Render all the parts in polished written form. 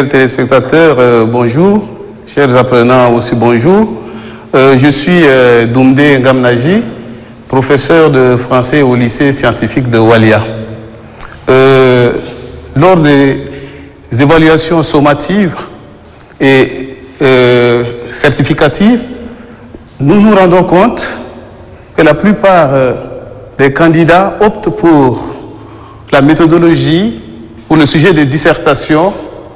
Chers téléspectateurs, bonjour. Chers apprenants aussi, bonjour. Je suis Doumdé Ngamnaji, professeur de français au lycée scientifique de Walia. Lors des évaluations sommatives et certificatives, nous nous rendons compte que la plupart des candidats optent pour la méthodologie ou le sujet de dissertation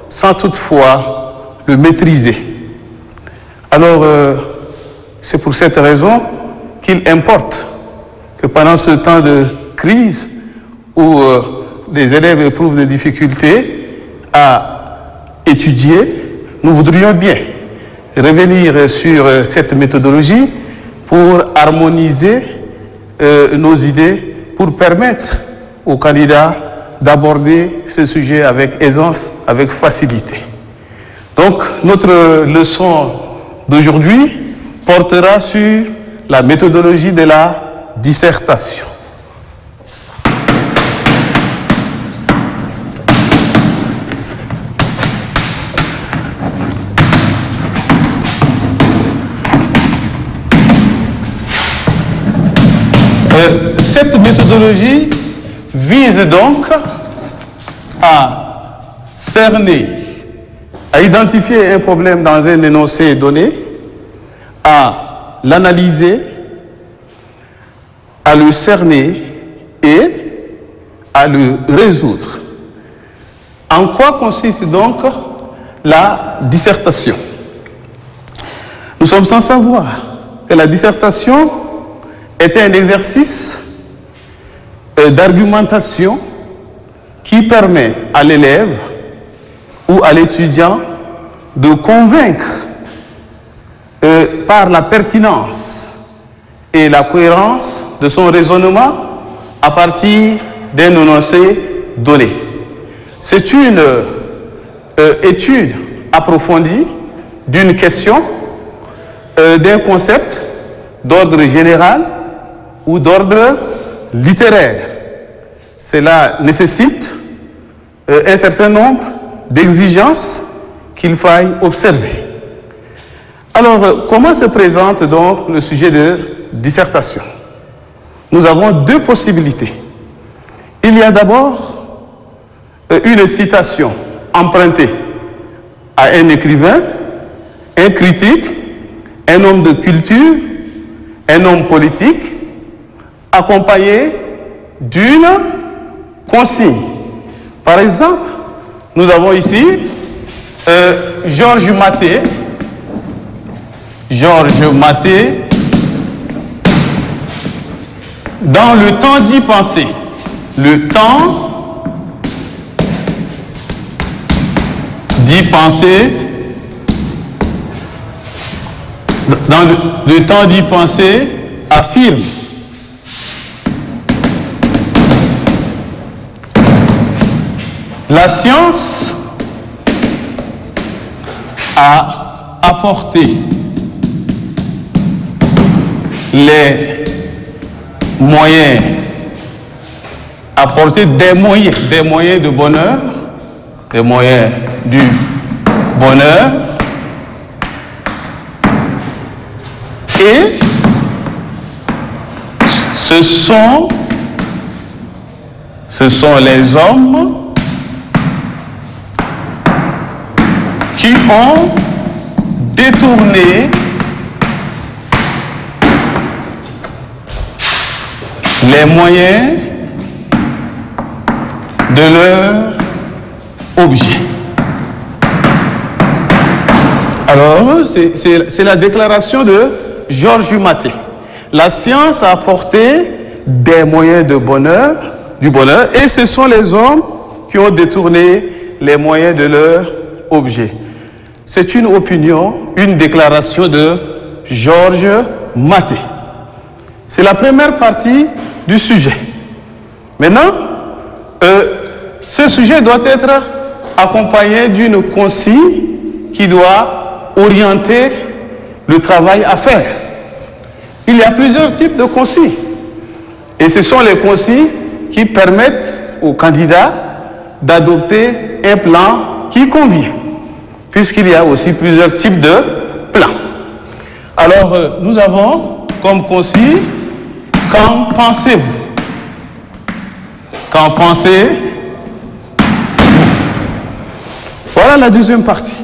sans toutefois le maîtriser. Alors, c'est pour cette raison qu'il importe que pendant ce temps de crise où les élèves éprouvent des difficultés à étudier, nous voudrions bien revenir sur cette méthodologie pour harmoniser nos idées, pour permettre aux candidats d'aborder ce sujet avec aisance, avec facilité. Donc, notre leçon d'aujourd'hui portera sur la méthodologie de la dissertation. Cette méthodologie vise donc à cerner, à identifier un problème dans un énoncé donné, à l'analyser, à le cerner et à le résoudre. En quoi consiste donc la dissertation? Nous sommes sans savoir que la dissertation est un exercice d'argumentation qui permet à l'élève ou à l'étudiant de convaincre par la pertinence et la cohérence de son raisonnement à partir d'un énoncé donné. C'est une étude approfondie d'une question, d'un concept d'ordre général ou d'ordre littéraire. Cela nécessite un certain nombre d'exigences qu'il faille observer. Alors, comment se présente donc le sujet de dissertation? Nous avons deux possibilités. Il y a d'abord une citation empruntée à un écrivain, un critique, un homme de culture, un homme politique, accompagné d'une consigne. Par exemple, nous avons ici Georges Maté. Georges Maté, dans le temps d'y penser. Le temps d'y penser. Dans le temps d'y penser, affirme la science a apporté les moyens, apporter des moyens de bonheur, des moyens du bonheur, et ce sont les hommes qui ont détourné les moyens de leur objet. Alors, c'est la déclaration de Georges Maté. La science a apporté des moyens de bonheur, du bonheur, et ce sont les hommes qui ont détourné les moyens de leur objet. C'est une opinion, une déclaration de Georges Maté. C'est la première partie du sujet. Maintenant, ce sujet doit être accompagné d'une consigne qui doit orienter le travail à faire. Il y a plusieurs types de consignes. Et ce sont les consignes qui permettent aux candidats d'adopter un plan qui convient. puisqu'il y a aussi plusieurs types de plans. Alors, nous avons comme consigne, qu'en pensez-vous? Qu'en pensez-vous? Voilà la deuxième partie.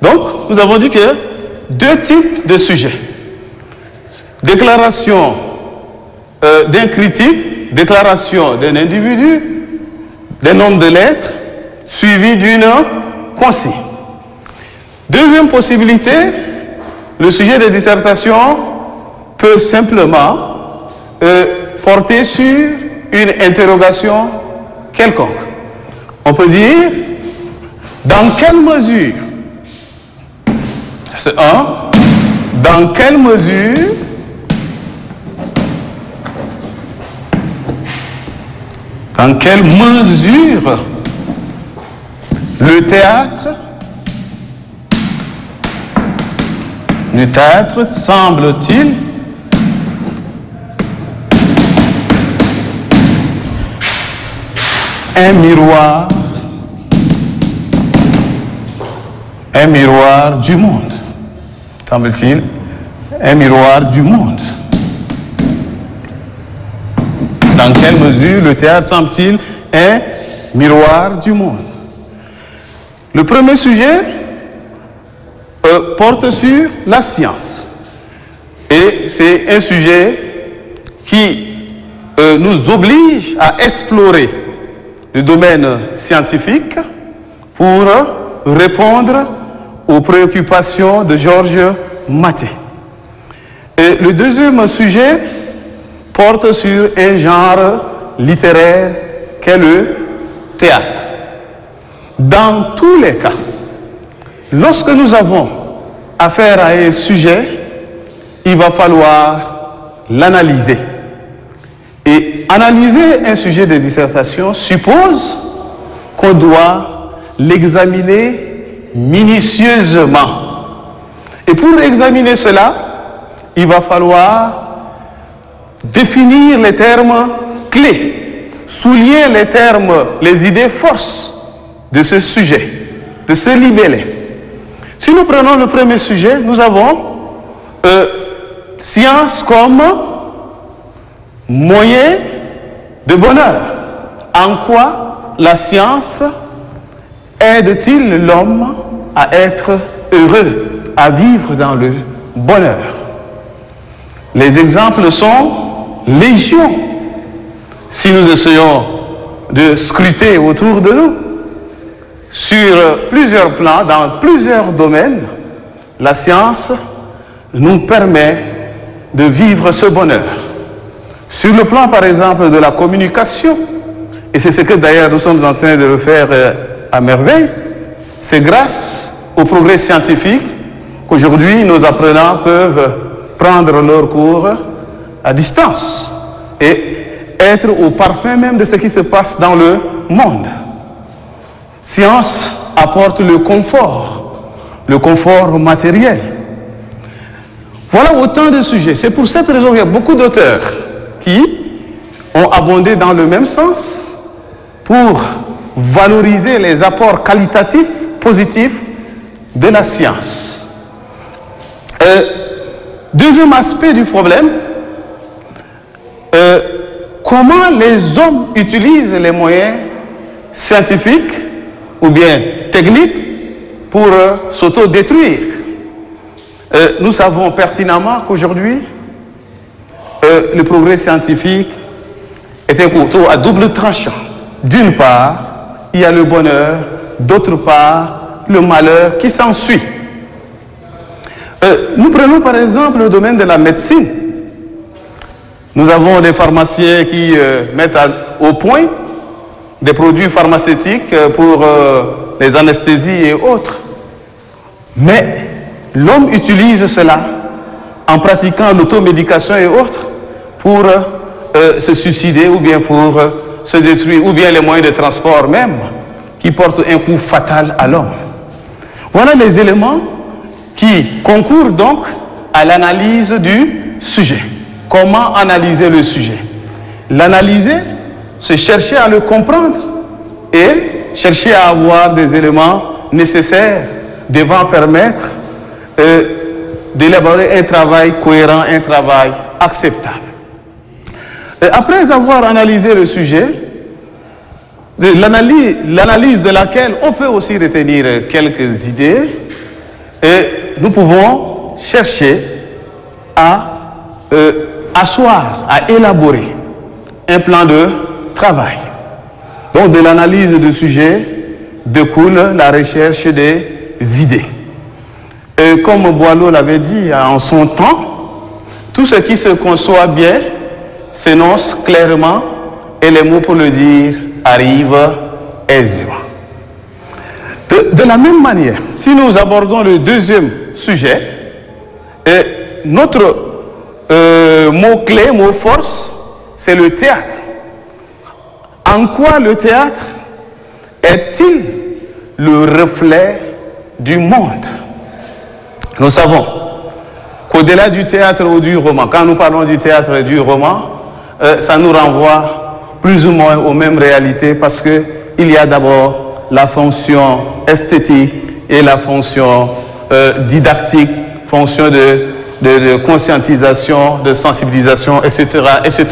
Donc, nous avons dit que deux types de sujets. Déclaration d'un critique, déclaration d'un individu, d'un nombre de lettres, suivi d'une consigne. Deuxième possibilité, le sujet de dissertation peut simplement porter sur une interrogation quelconque. On peut dire, dans quelle mesure, c'est un, dans quelle mesure le théâtre semble-t-il un miroir du monde. Semble-t-il un miroir du monde. Dans quelle mesure le théâtre semble-t-il un miroir du monde? Le premier sujet porte sur la science. Et c'est un sujet qui nous oblige à explorer le domaine scientifique pour répondre aux préoccupations de Georges Mathey. Et le deuxième sujet porte sur un genre littéraire qu'est le théâtre. Dans tous les cas, lorsque nous avons affaire à un sujet, il va falloir l'analyser. Et analyser un sujet de dissertation suppose qu'on doit l'examiner minutieusement. Et pour examiner cela, il va falloir définir les termes clés, souligner les termes, les idées forces de ce sujet, de ce libellé. Si nous prenons le premier sujet, nous avons science comme moyen de bonheur. En quoi la science aide-t-il l'homme à être heureux, à vivre dans le bonheur? Les exemples sont légion. Si nous essayons de scruter autour de nous, sur plusieurs plans, dans plusieurs domaines, la science nous permet de vivre ce bonheur. Sur le plan, par exemple, de la communication, et c'est ce que d'ailleurs nous sommes en train de le faire à merveille, c'est grâce au progrès scientifique qu'aujourd'hui nos apprenants peuvent prendre leur cours à distance et être au parfum même de ce qui se passe dans le monde. Science apporte le confort matériel. Voilà autant de sujets. C'est pour cette raison qu'il y a beaucoup d'auteurs qui ont abondé dans le même sens pour valoriser les apports qualitatifs, positifs de la science. Deuxième aspect du problème, comment les hommes utilisent les moyens scientifiques ou bien techniques pour s'autodétruire. Nous savons pertinemment qu'aujourd'hui, le progrès scientifique est un couteau à double tranchant. D'une part, il y a le bonheur, d'autre part, le malheur qui s'ensuit. Nous prenons par exemple le domaine de la médecine. Nous avons des pharmaciens qui mettent au point des produits pharmaceutiques pour les anesthésies et autres. Mais l'homme utilise cela en pratiquant l'automédication et autres pour se suicider ou bien pour se détruire, ou bien les moyens de transport même qui portent un coup fatal à l'homme. Voilà les éléments qui concourent donc à l'analyse du sujet. Comment analyser le sujet? L'analyser, c'est chercher à le comprendre et chercher à avoir des éléments nécessaires devant permettre d'élaborer un travail cohérent, un travail acceptable. Et après avoir analysé le sujet, l'analyse de laquelle on peut aussi retenir quelques idées, et nous pouvons chercher à asseoir, à élaborer un plan de travail. Donc de l'analyse du sujet découle la recherche des idées. Et comme Boileau l'avait dit en son temps, tout ce qui se conçoit bien s'énonce clairement et les mots pour le dire arrivent aisément. De la même manière, si nous abordons le deuxième sujet, notre mot-clé, mot-force, c'est le théâtre. En quoi le théâtre est-il le reflet du monde? Nous savons qu'au-delà du théâtre ou du roman, quand nous parlons du théâtre et du roman, ça nous renvoie plus ou moins aux mêmes réalités parce qu'il y a d'abord la fonction esthétique et la fonction didactique, fonction de conscientisation, de sensibilisation, etc., etc.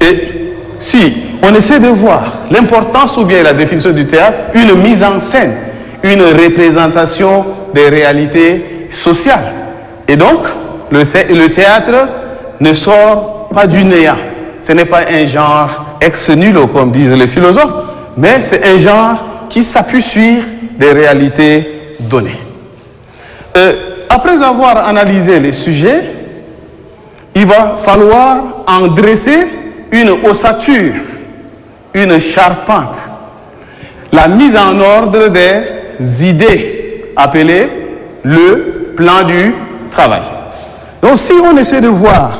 Et si on essaie de voir l'importance ou bien la définition du théâtre, une mise en scène, une représentation des réalités sociales. Et donc, le théâtre ne sort pas du néant. Ce n'est pas un genre ex nihilo, comme disent les philosophes, mais c'est un genre qui s'appuie sur des réalités données. Après avoir analysé les sujets, il va falloir en dresser une ossature, une charpente, la mise en ordre des idées, appelée le plan du travail. Donc si on essaie de voir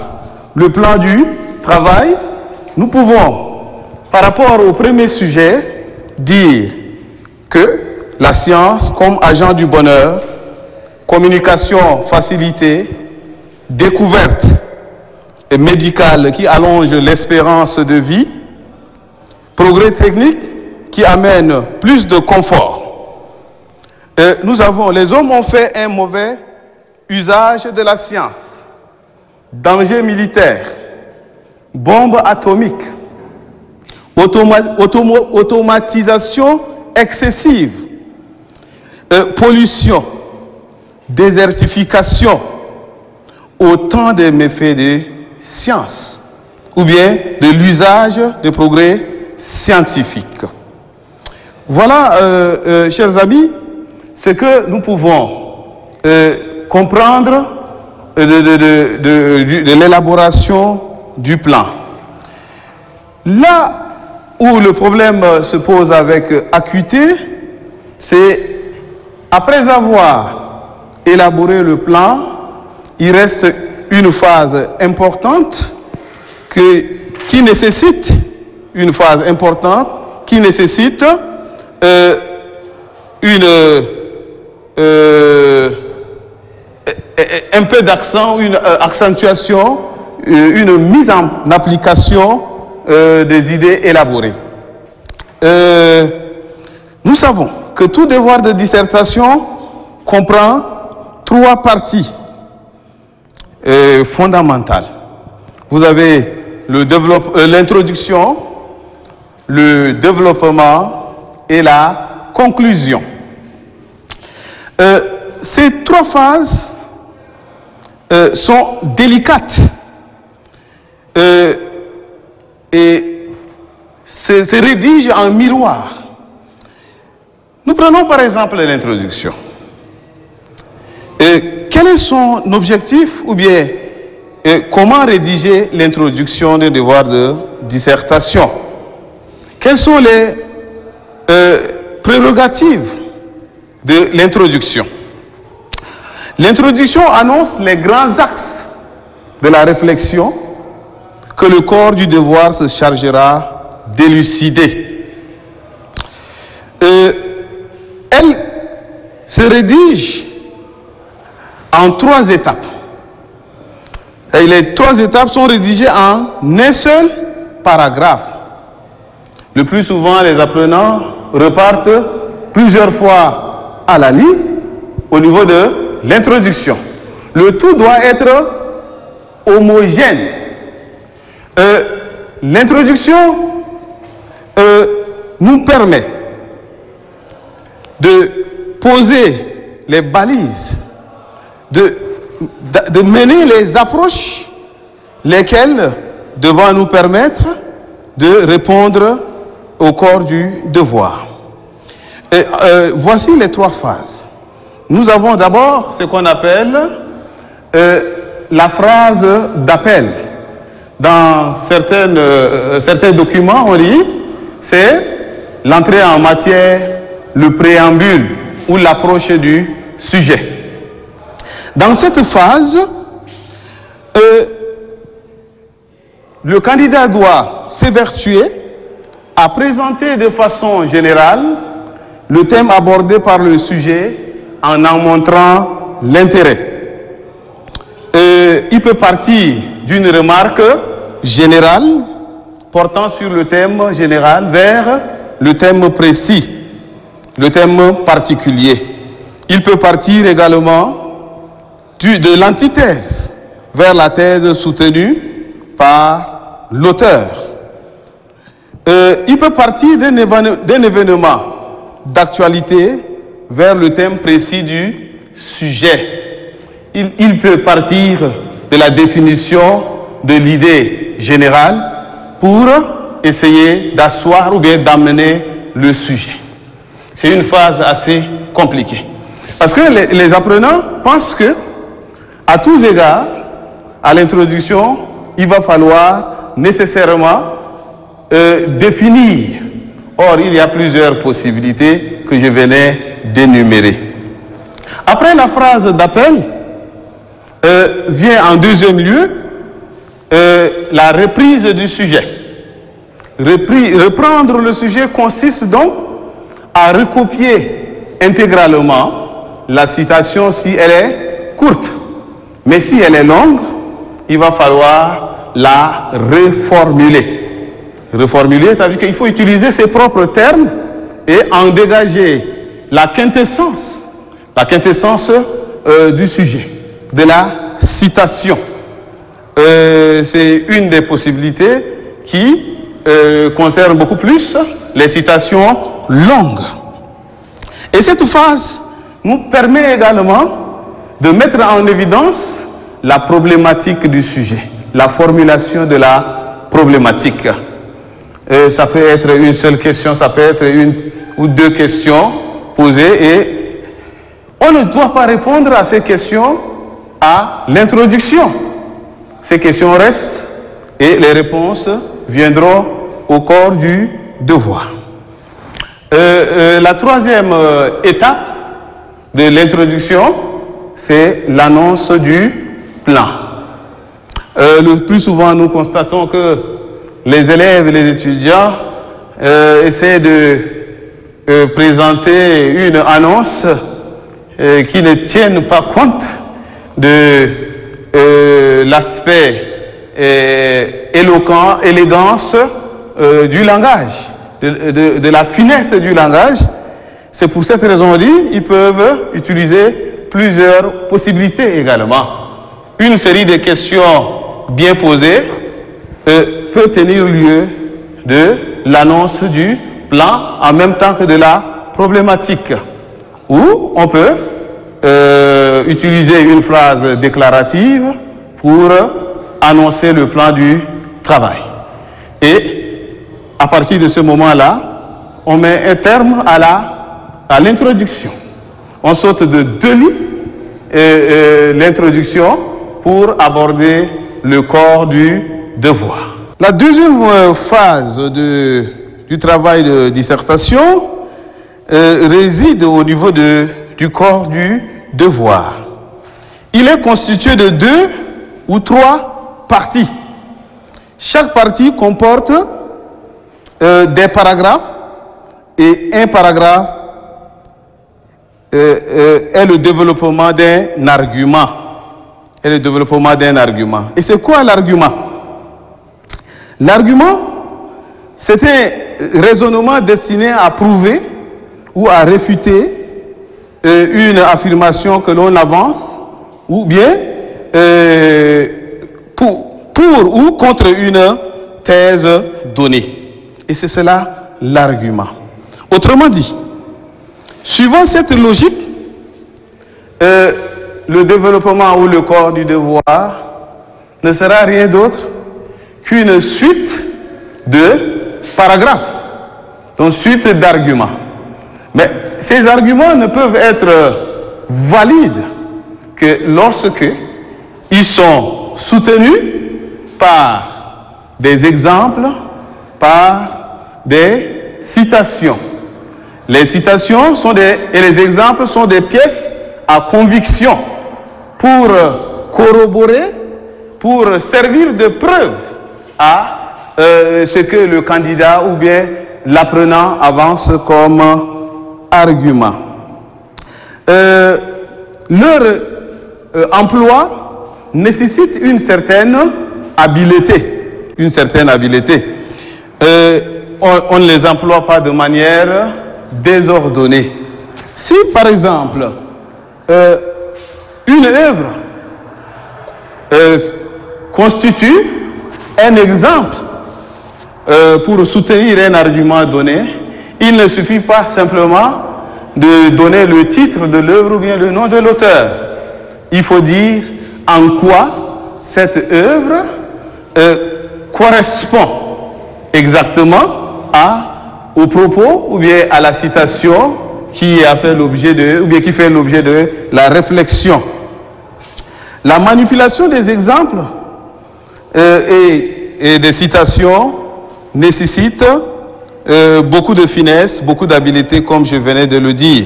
le plan du travail, nous pouvons, par rapport au premier sujet, dire que la science comme agent du bonheur, communication facilitée, découverte médicale qui allonge l'espérance de vie, progrès technique qui amène plus de confort. Les hommes ont fait un mauvais usage de la science. Danger militaire, bombe atomique, automatisation excessive, pollution, désertification, autant de méfaits de science ou bien de l'usage de progrès scientifiques. Voilà, chers amis, ce que nous pouvons comprendre de l'élaboration du plan. Là où le problème se pose avec acuité, c'est après avoir élaboré le plan, il reste une phase importante qui nécessite un peu d'accent, une accentuation, une mise en application des idées élaborées. Nous savons que tout devoir de dissertation comprend 3 parties fondamentales. Vous avez l'introduction, le développement et la conclusion. Ces 3 phases sont délicates et se rédigent en miroir. Nous prenons par exemple l'introduction. Quel est son objectif ou bien comment rédiger l'introduction des devoirs de dissertation? Quelles sont les prérogatives de l'introduction? L'introduction annonce les grands axes de la réflexion que le corps du devoir se chargera d'élucider. Elle se rédige en 3 étapes. Et les 3 étapes sont rédigées en un seul paragraphe. Le plus souvent, les apprenants repartent plusieurs fois à la ligne au niveau de l'introduction. Le tout doit être homogène. L'introduction nous permet de poser les balises, de mener les approches, lesquelles devront nous permettre de répondre au corps du devoir. Voici les 3 phases. Nous avons d'abord ce qu'on appelle la phrase d'appel. Dans certains documents, on dit c'est l'entrée en matière, le préambule ou l'approche du sujet. Dans cette phase, le candidat doit s'évertuer à présenter de façon générale le thème abordé par le sujet en montrant l'intérêt. Il peut partir d'une remarque générale portant sur le thème général vers le thème précis, le thème particulier. Il peut partir également de l'antithèse vers la thèse soutenue par l'auteur. Il peut partir d'un événement d'actualité vers le thème précis du sujet. Il peut partir de la définition de l'idée générale pour essayer d'asseoir ou bien d'amener le sujet. C'est une phase assez compliquée. Parce que les apprenants pensent que, à tous égards, à l'introduction, il va falloir nécessairement définir. Or, il y a plusieurs possibilités que je venais d'énumérer. Après la phrase d'appel, vient en deuxième lieu la reprise du sujet. Reprendre le sujet consiste donc à recopier intégralement la citation si elle est courte. Mais si elle est longue, il va falloir la reformuler. Reformuler, c'est-à-dire qu'il faut utiliser ses propres termes et en dégager la quintessence du sujet, de la citation. C'est une des possibilités qui concerne beaucoup plus les citations longues. Et cette phase nous permet également de mettre en évidence la problématique du sujet, la formulation de la problématique. Ça peut être une seule question, ça peut être une ou deux questions posées et on ne doit pas répondre à ces questions à l'introduction. Ces questions restent et les réponses viendront au corps du devoir. La troisième étape de l'introduction, c'est l'annonce du plan. Le plus souvent, nous constatons que les élèves et les étudiants essaient de présenter une annonce qui ne tienne pas compte de l'aspect élégance du langage, de la finesse du langage. C'est pour cette raison dit, ils peuvent utiliser plusieurs possibilités également. Une série de questions bien posées peut tenir lieu de l'annonce du plan en même temps que de la problématique. Ou on peut utiliser une phrase déclarative pour annoncer le plan du travail. Et à partir de ce moment-là, on met un terme à l'introduction. On saute de deux lignes l'introduction pour aborder le corps du devoir. La deuxième phase du travail de dissertation réside au niveau du corps du devoir. Il est constitué de 2 ou 3 parties. Chaque partie comporte des paragraphes et un paragraphe est le développement d'un argument. Et c'est quoi l'argument? L'argument, c'est un raisonnement destiné à prouver ou à réfuter une affirmation que l'on avance, ou bien pour ou contre une thèse donnée. Et c'est cela l'argument. Autrement dit, suivant cette logique, le développement ou le corps du devoir ne sera rien d'autre qu'une suite de paragraphes, donc suite d'arguments. Mais ces arguments ne peuvent être valides que lorsque ils sont soutenus par des exemples, par des citations. Les citations et les exemples sont des pièces à conviction pour corroborer, pour servir de preuve à ce que le candidat ou bien l'apprenant avance comme argument. Leur emploi nécessite une certaine habileté. On ne les emploie pas de manière désordonnée. Si par exemple une œuvre constitue un exemple pour soutenir un argument donné, il ne suffit pas simplement de donner le titre de l'œuvre ou bien le nom de l'auteur. Il faut dire en quoi cette œuvre correspond exactement au propos ou bien à la citation qui a fait l'objet de, ou bien qui fait l'objet de la réflexion. La manipulation des exemples et des citations nécessite beaucoup de finesse, beaucoup d'habileté, comme je venais de le dire.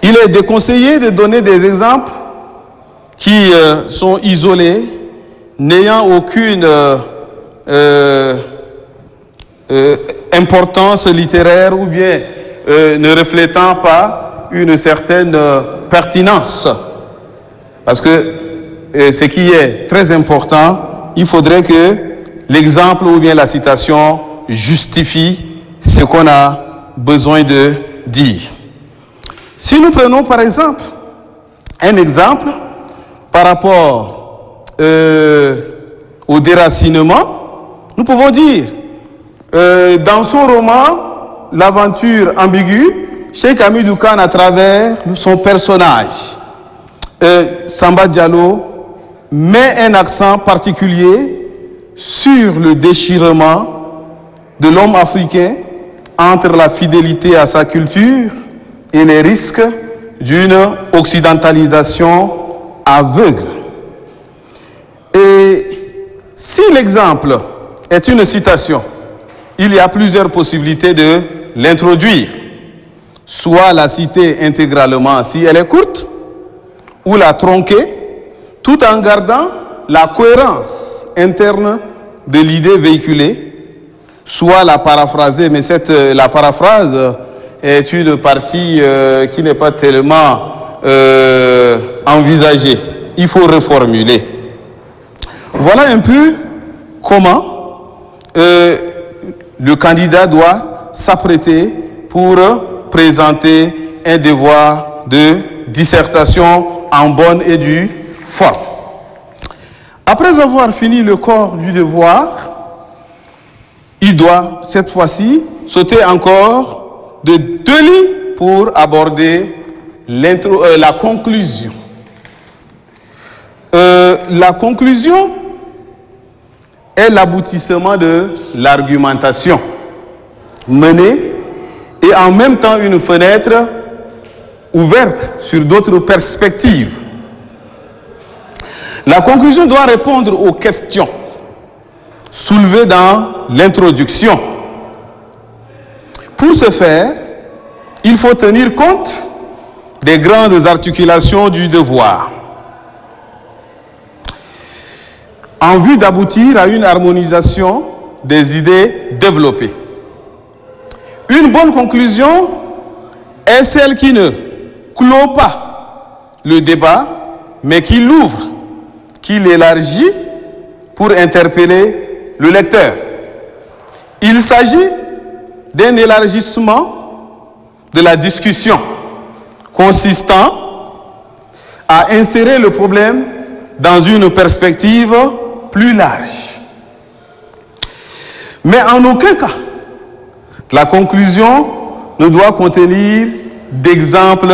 Il est déconseillé de donner des exemples qui sont isolés, n'ayant aucune importance littéraire ou bien ne reflétant pas une certaine pertinence. Parce que ce qui est très important, il faudrait que l'exemple ou bien la citation justifie ce qu'on a besoin de dire. Si nous prenons par exemple un exemple par rapport au déracinement, nous pouvons dire dans son roman L'aventure ambiguë, Cheikh Hamidou Kane, à travers son personnage Samba Diallo, met un accent particulier sur le déchirement de l'homme africain entre la fidélité à sa culture et les risques d'une occidentalisation aveugle. Et si l'exemple est une citation, il y a plusieurs possibilités de l'introduire. Soit la citer intégralement si elle est courte, ou la tronquer, tout en gardant la cohérence interne de l'idée véhiculée, soit la paraphraser, mais la paraphrase est une partie qui n'est pas tellement envisagée. Il faut reformuler. Voilà un peu comment le candidat doit s'apprêter pour présenter un devoir de dissertation en bonne et due forme. Après avoir fini le corps du devoir, il doit cette fois-ci sauter encore de 2 lignes pour aborder la conclusion. La conclusion est l'aboutissement de l'argumentation menée et en même temps une fenêtre ouverte sur d'autres perspectives. La conclusion doit répondre aux questions soulevées dans l'introduction. Pour ce faire, il faut tenir compte des grandes articulations du devoir, en vue d'aboutir à une harmonisation des idées développées. Une bonne conclusion est celle qui ne clôt pas le débat, mais qui l'ouvre, qui l'élargit pour interpeller le lecteur. Il s'agit d'un élargissement de la discussion consistant à insérer le problème dans une perspective plus large. Mais en aucun cas, la conclusion ne doit contenir d'exemples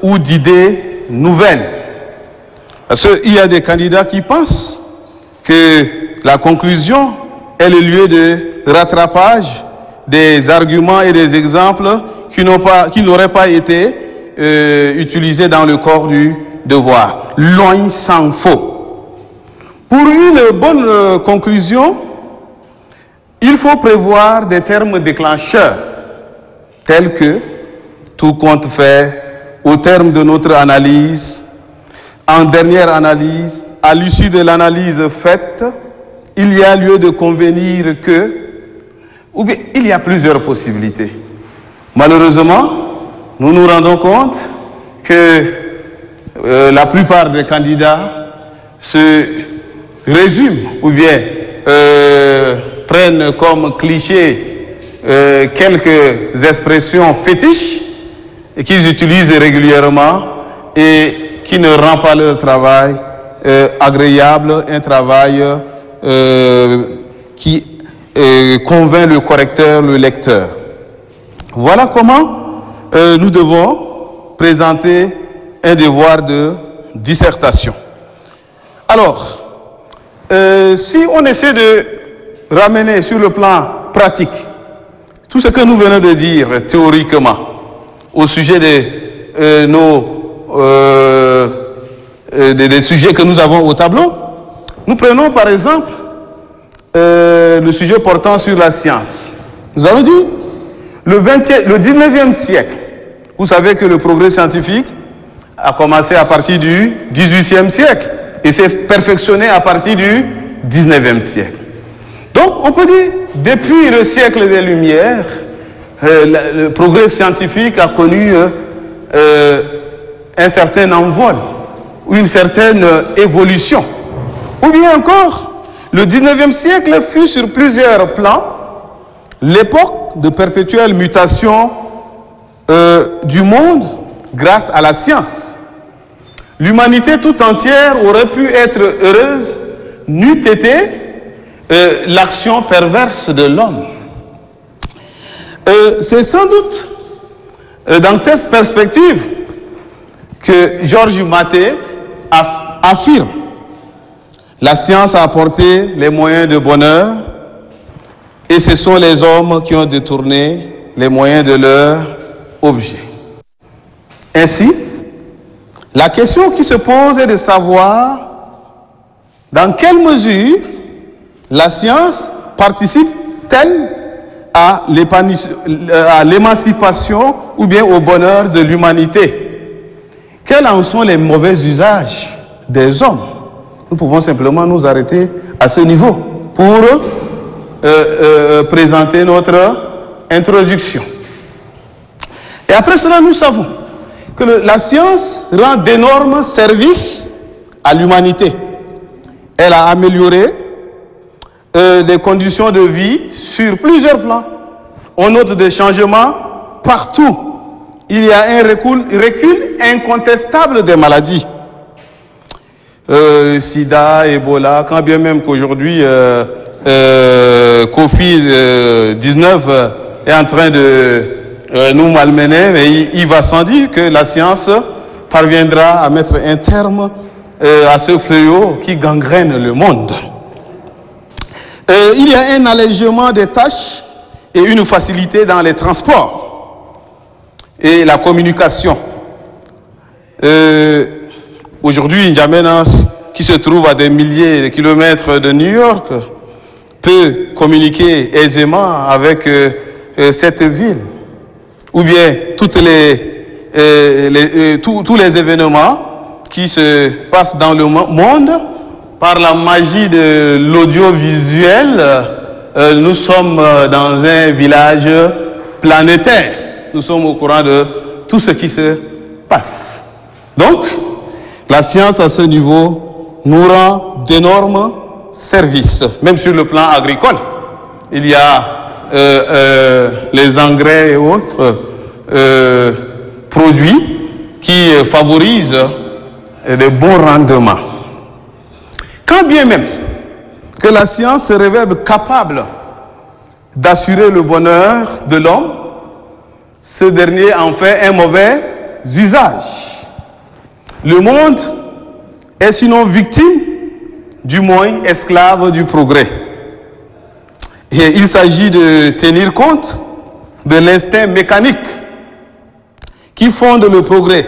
ou d'idées nouvelles. Parce qu'il y a des candidats qui pensent que la conclusion est le lieu de rattrapage des arguments et des exemples qui n'auraient pas été utilisés dans le corps du devoir. Loin s'en faut. Pour une bonne conclusion, il faut prévoir des termes déclencheurs, tels que tout compte fait, au terme de notre analyse, en dernière analyse, à l'issue de l'analyse faite, il y a lieu de convenir que, ou bien il y a plusieurs possibilités. Malheureusement, nous nous rendons compte que la plupart des candidats se résument ou bien prennent comme cliché quelques expressions fétiches et qu'ils utilisent régulièrement et qui ne rend pas leur travail agréable, un travail qui convainc le correcteur, le lecteur. Voilà comment nous devons présenter un devoir de dissertation. Alors, si on essaie de ramener sur le plan pratique tout ce que nous venons de dire théoriquement au sujet de des sujets que nous avons au tableau, nous prenons par exemple le sujet portant sur la science. Nous allons dire le 19e siècle. Vous savez que le progrès scientifique a commencé à partir du 18e siècle et s'est perfectionné à partir du 19e siècle. Donc on peut dire, depuis le siècle des Lumières, le progrès scientifique a connu un certain envol ou une certaine évolution. Ou bien encore, le 19e siècle fut sur plusieurs plans l'époque de perpétuelle mutation du monde grâce à la science. L'humanité tout entière aurait pu être heureuse n'eût été l'action perverse de l'homme. C'est sans doute dans cette perspective que Georges Maté affirme: la science a apporté les moyens de bonheur et ce sont les hommes qui ont détourné les moyens de leur objet. Ainsi, la question qui se pose est de savoir dans quelle mesure la science participe-t-elle à l'émancipation ou bien au bonheur de l'humanité. Quels en sont les mauvais usages des hommes? Nous pouvons simplement nous arrêter à ce niveau pour présenter notre introduction. Et après cela, nous savons que la science rend d'énormes services à l'humanité. Elle a amélioré des conditions de vie sur plusieurs plans. On note des changements partout. Il y a un recul incontestable des maladies. Sida, Ebola, quand bien même qu'aujourd'hui Covid-19 est en train de nous malmener, mais il va sans dire que la science parviendra à mettre un terme à ce fléau qui gangrène le monde. Il y a un allègement des tâches et une facilité dans les transports et la communication. Aujourd'hui, N'Djamena, qui se trouve à des milliers de kilomètres de New York, peut communiquer aisément avec cette ville. Ou bien tous les événements qui se passent dans le monde, par la magie de l'audiovisuel, nous sommes dans un village planétaire. Nous sommes au courant de tout ce qui se passe. Donc, la science à ce niveau nous rend d'énormes services, même sur le plan agricole. Il y a les engrais et autres produits qui favorisent de bons rendements. Quand bien même que la science se révèle capable d'assurer le bonheur de l'homme, ce dernier en fait un mauvais usage. Le monde est sinon victime, du moins esclave du progrès. Et il s'agit de tenir compte de l'instinct mécanique qui fonde le progrès,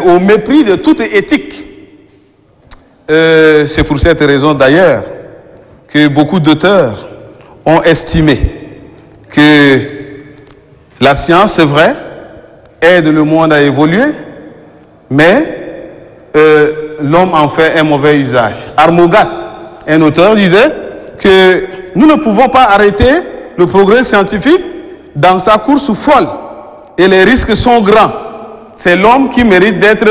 au mépris de toute éthique. C'est pour cette raison d'ailleurs que beaucoup d'auteurs ont estimé que la science, c'est vrai, aide le monde à évoluer, mais l'homme en fait un mauvais usage. Armogat, un auteur, disait que nous ne pouvons pas arrêter le progrès scientifique dans sa course folle et les risques sont grands. C'est l'homme qui mérite d'être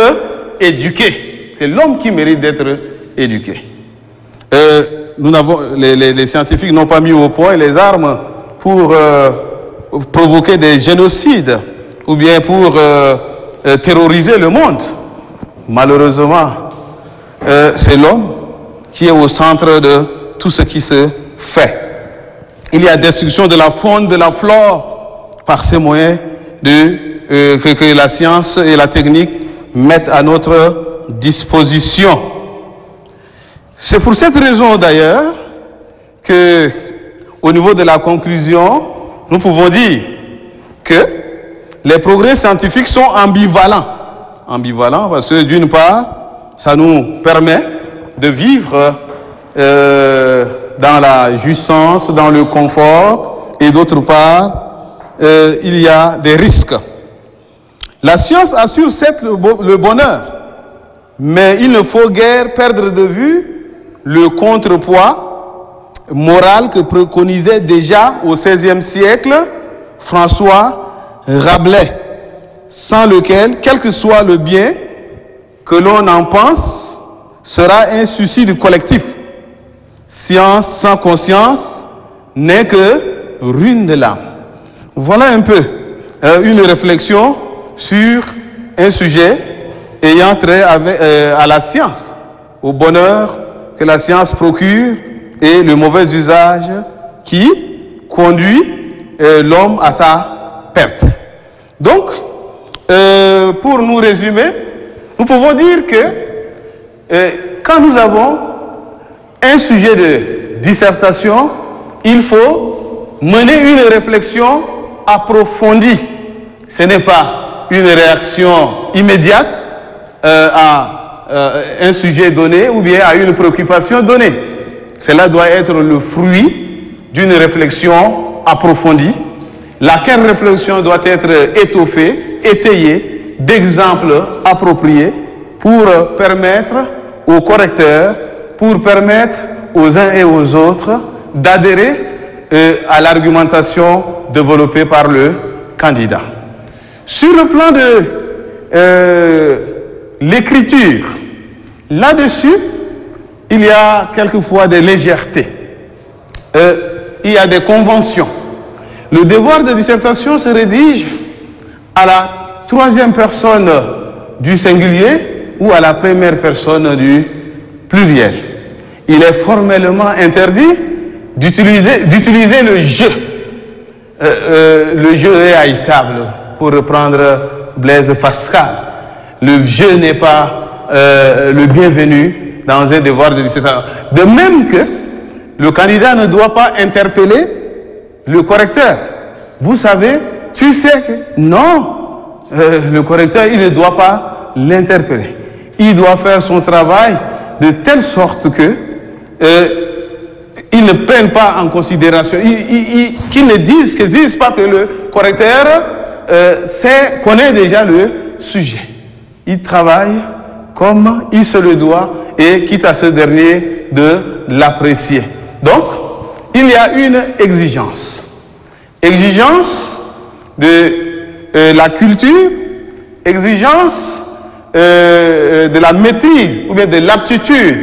éduqué. C'est l'homme qui mérite d'être éduqué. Les scientifiques n'ont pas mis au point les armes pour provoquer des génocides ou bien pour terroriser le monde. Malheureusement, c'est l'homme qui est au centre de tout ce qui se fait. Il y a destruction de la faune, de la flore par ces moyens que la science et la technique mettent à notre disposition. C'est pour cette raison d'ailleurs que, au niveau de la conclusion, nous pouvons dire que les progrès scientifiques sont ambivalents. Ambivalents parce que d'une part, ça nous permet de vivre dans la jouissance, dans le confort, et d'autre part, il y a des risques. La science assure certes le bonheur, mais il ne faut guère perdre de vue le contrepoids moral que préconisait déjà au XVIe siècle François Rabelais, sans lequel, quel que soit le bien que l'on en pense, sera un suicide collectif. Science sans conscience n'est que ruine de l'âme. Voilà un peu une réflexion sur un sujet ayant trait à la science, au bonheur que la science procure et le mauvais usage qui conduit l'homme à sa perte. Donc, pour nous résumer, nous pouvons dire que quand nous avons un sujet de dissertation, il faut mener une réflexion approfondie. Ce n'est pas une réaction immédiate à un sujet donné ou bien à une préoccupation donnée. Cela doit être le fruit d'une réflexion approfondie, laquelle réflexion doit être étoffée, étayée d'exemples appropriés pour permettre aux correcteurs, pour permettre aux uns et aux autres d'adhérer à l'argumentation développée par le candidat. Sur le plan de l'écriture, là-dessus, il y a quelquefois des légèretés. Il y a des conventions. Le devoir de dissertation se rédige à la troisième personne du singulier ou à la première personne du pluriel. Il est formellement interdit d'utiliser le je. Le je est haïssable, pour reprendre Blaise Pascal. Le je n'est pas le bienvenu dans un devoir de dissertation. De même que le candidat ne doit pas interpeller le correcteur. Vous savez, tu sais que non, le correcteur, il ne doit pas l'interpeller. Il doit faire son travail de telle sorte que il ne prenne pas en considération, qu'il ne dise pas que le correcteur connaît déjà le sujet. Il travaille comme il se le doit et quitte à ce dernier de l'apprécier. Donc, il y a une exigence. Exigence de la culture, exigence de la maîtrise ou bien de l'aptitude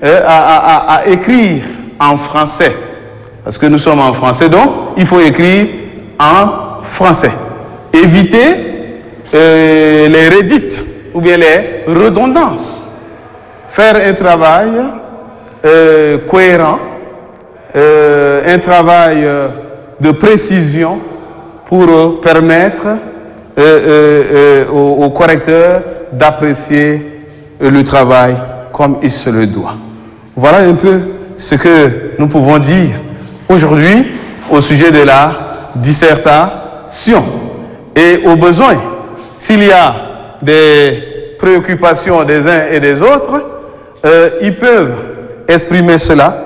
à écrire en français. Parce que nous sommes en français, donc il faut écrire en français. Éviter les redites ou bien les redondances. Faire un travail cohérent, un travail de précision pour permettre au correcteur d'apprécier le travail comme il se le doit. Voilà un peu ce que nous pouvons dire aujourd'hui au sujet de la dissertation. Et au besoin, s'il y a des préoccupations des uns et des autres, ils peuvent exprimer cela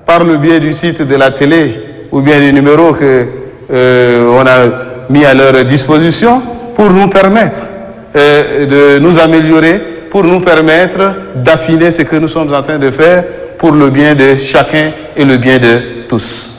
par le biais du site de la télé ou bien du numéro que on a mis à leur disposition pour nous permettre de nous améliorer, pour nous permettre d'affiner ce que nous sommes en train de faire pour le bien de chacun et le bien de tous.